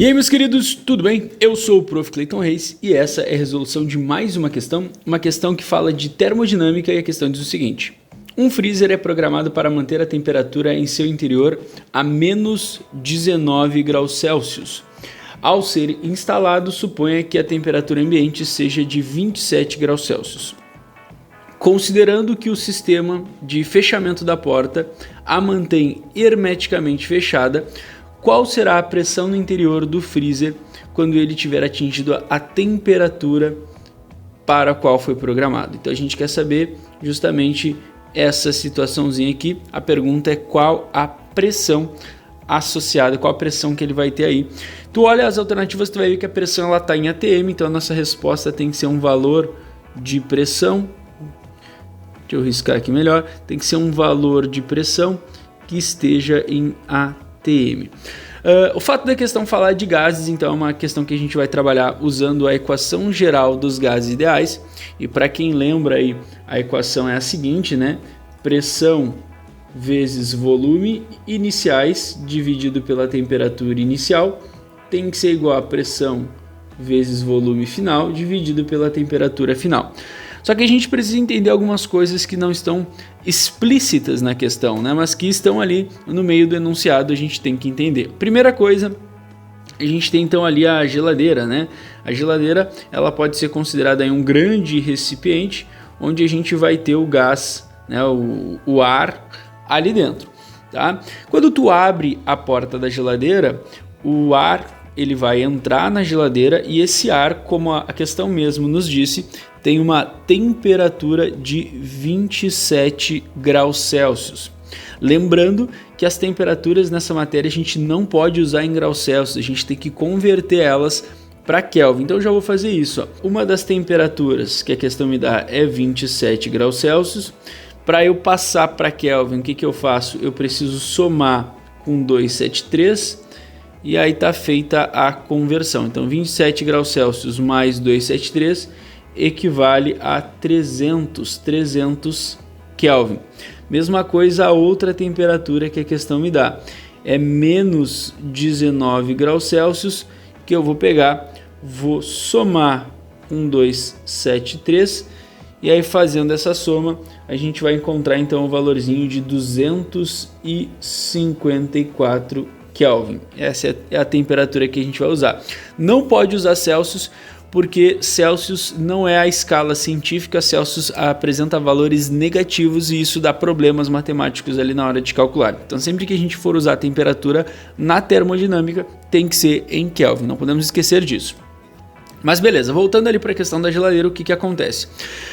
E aí, meus queridos, tudo bem? Eu sou o Prof. Clayton Reis e essa é a resolução de mais uma questão que fala de termodinâmica, e a questão diz o seguinte: um freezer é programado para manter a temperatura em seu interior a menos 19 graus Celsius. Ao ser instalado, suponha que a temperatura ambiente seja de 27 graus Celsius. Considerando que o sistema de fechamento da porta a mantém hermeticamente fechada, qual será a pressão no interior do freezer quando ele tiver atingido a temperatura para a qual foi programado? Então a gente quer saber justamente essa situaçãozinha aqui. A pergunta é qual a pressão associada, qual a pressão que ele vai ter aí. Tu olha as alternativas, tu vai ver que a pressão ela está em ATM, então a nossa resposta tem que ser um valor de pressão. Deixa eu riscar aqui melhor. Tem que ser um valor de pressão que esteja em ATM. O fato da questão falar de gases, então é uma questão que a gente vai trabalhar usando a equação geral dos gases ideais. E para quem lembra aí, a equação é a seguinte, né? Pressão vezes volume iniciais dividido pela temperatura inicial tem que ser igual a pressão vezes volume final dividido pela temperatura final. Só que a gente precisa entender algumas coisas que não estão explícitas na questão, né? Mas que estão ali no meio do enunciado, a gente tem que entender. Primeira coisa, a gente tem então ali a geladeira, né? A geladeira ela pode ser considerada aí um grande recipiente onde a gente vai ter o gás, né? o ar ali dentro, tá? Quando tu abre a porta da geladeira, o ar ele vai entrar na geladeira e esse ar, como a questão mesmo nos disse, tem uma temperatura de 27 graus Celsius. Lembrando que as temperaturas nessa matéria a gente não pode usar em graus Celsius, a gente tem que converter elas para Kelvin. Então eu já vou fazer isso. Uma das temperaturas que a questão me dá é 27 graus Celsius. Para eu passar para Kelvin, o que eu faço? Eu preciso somar com 273 e aí está feita a conversão. Então 27 graus Celsius mais 273 equivale a 300 Kelvin. Mesma coisa a outra temperatura que a questão me dá. É menos 19 graus Celsius que eu vou pegar, vou somar com 273 e aí fazendo essa soma a gente vai encontrar então o valorzinho de 254 Kelvin. Essa é a temperatura que a gente vai usar. Não pode usar Celsius porque Celsius não é a escala científica, Celsius apresenta valores negativos e isso dá problemas matemáticos ali na hora de calcular. Então sempre que a gente for usar a temperatura na termodinâmica tem que ser em Kelvin, não podemos esquecer disso. Mas beleza, voltando ali para a questão da geladeira, o que acontece?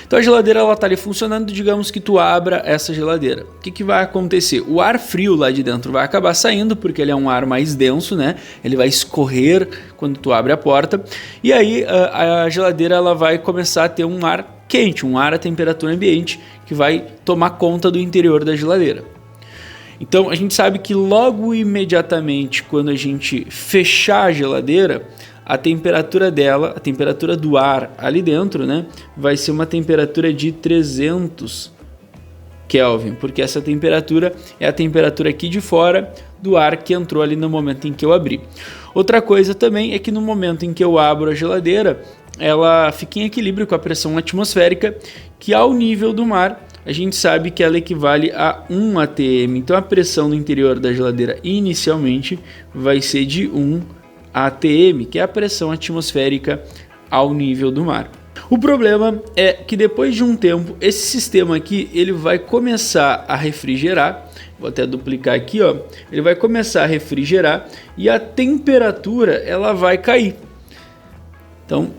Então a geladeira ela tá ali funcionando, digamos que tu abra essa geladeira. O que vai acontecer? O ar frio lá de dentro vai acabar saindo, porque ele é um ar mais denso, né? Ele vai escorrer quando tu abre a porta. E aí a geladeira ela vai começar a ter um ar quente, um ar à temperatura ambiente, que vai tomar conta do interior da geladeira. Então a gente sabe que logo imediatamente quando a gente fechar a geladeira, a temperatura dela, a temperatura do ar ali dentro, né, vai ser uma temperatura de 300 Kelvin, porque essa temperatura é a temperatura aqui de fora do ar que entrou ali no momento em que eu abri. Outra coisa também é que no momento em que eu abro a geladeira, ela fica em equilíbrio com a pressão atmosférica, que ao nível do mar, a gente sabe que ela equivale a 1 atm. Então a pressão no interior da geladeira inicialmente vai ser de 1 atm, que é a pressão atmosférica ao nível do mar. O problema é que depois de um tempo, esse sistema aqui ele vai começar a refrigerar. Vou até duplicar aqui, ó. Ele vai começar a refrigerar e a temperatura ela vai cair. Então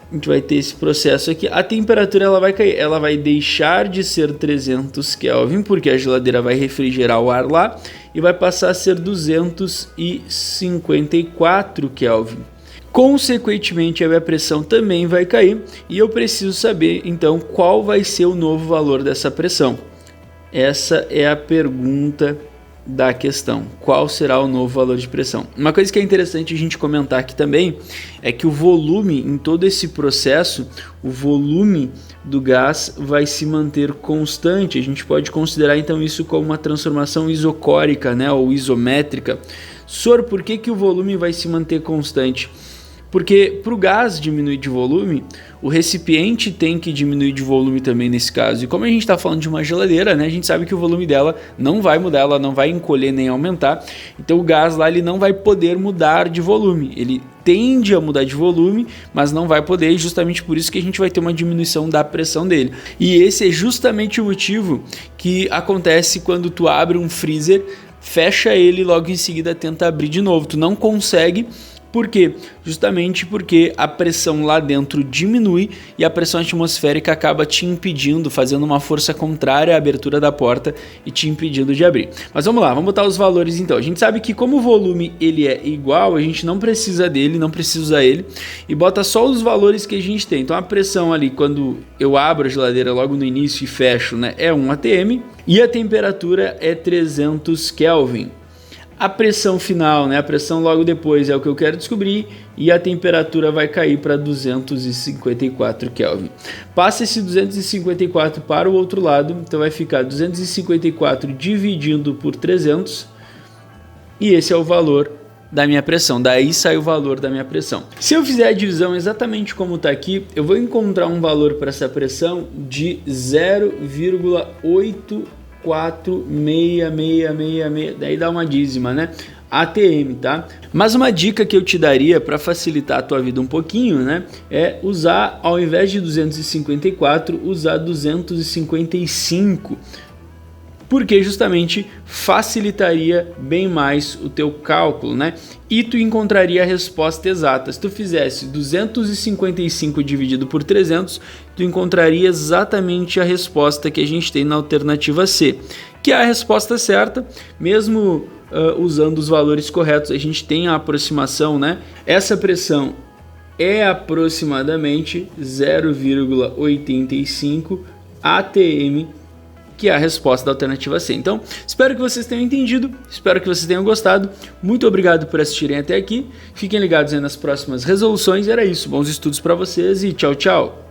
a gente vai ter esse processo aqui. A temperatura ela vai cair, ela vai deixar de ser 300 Kelvin, porque a geladeira vai refrigerar o ar lá, e vai passar a ser 254 Kelvin. Consequentemente, a minha pressão também vai cair, e eu preciso saber então qual vai ser o novo valor dessa pressão. Essa é a pergunta da questão. Qual será o novo valor de pressão? Uma coisa que é interessante a gente comentar aqui também é que o volume em todo esse processo, o volume do gás vai se manter constante. A gente pode considerar então isso como uma transformação isocórica, né, ou isométrica. Sor, por que o volume vai se manter constante? Porque para o gás diminuir de volume, o recipiente tem que diminuir de volume também nesse caso. E como a gente está falando de uma geladeira, né, a gente sabe que o volume dela não vai mudar, ela não vai encolher nem aumentar. Então o gás lá ele não vai poder mudar de volume. Ele tende a mudar de volume, mas não vai poder, e justamente por isso que a gente vai ter uma diminuição da pressão dele. E esse é justamente o motivo que acontece quando tu abre um freezer, fecha ele e logo em seguida tenta abrir de novo. Tu não consegue. Por quê? Justamente porque a pressão lá dentro diminui e a pressão atmosférica acaba te impedindo, fazendo uma força contrária à abertura da porta e te impedindo de abrir. Mas vamos lá, vamos botar os valores então. A gente sabe que como o volume ele é igual, a gente não precisa dele, não precisa usar ele, e bota só os valores que a gente tem. Então a pressão ali, quando eu abro a geladeira logo no início e fecho, né, é 1 atm, e a temperatura é 300 Kelvin. A pressão final, né, a pressão logo depois é o que eu quero descobrir, e a temperatura vai cair para 254 Kelvin. Passa esse 254 para o outro lado, então vai ficar 254 dividindo por 300, e esse é o valor da minha pressão, daí sai o valor da minha pressão. Se eu fizer a divisão exatamente como está aqui, eu vou encontrar um valor para essa pressão de 0,846666, daí dá uma dízima, né? ATM, tá? Mas uma dica que eu te daria para facilitar a tua vida um pouquinho, né, é usar, ao invés de 254, usar 255, porque justamente facilitaria bem mais o teu cálculo, né? E tu encontraria a resposta exata. Se tu fizesse 255 dividido por 300, tu encontraria exatamente a resposta que a gente tem na alternativa C, que é a resposta certa, mesmo usando os valores corretos. A gente tem a aproximação, né? Essa pressão é aproximadamente 0,85 atm, que é a resposta da alternativa C. Então, espero que vocês tenham entendido, espero que vocês tenham gostado. Muito obrigado por assistirem até aqui. Fiquem ligados aí nas próximas resoluções. Era isso, bons estudos para vocês e tchau, tchau!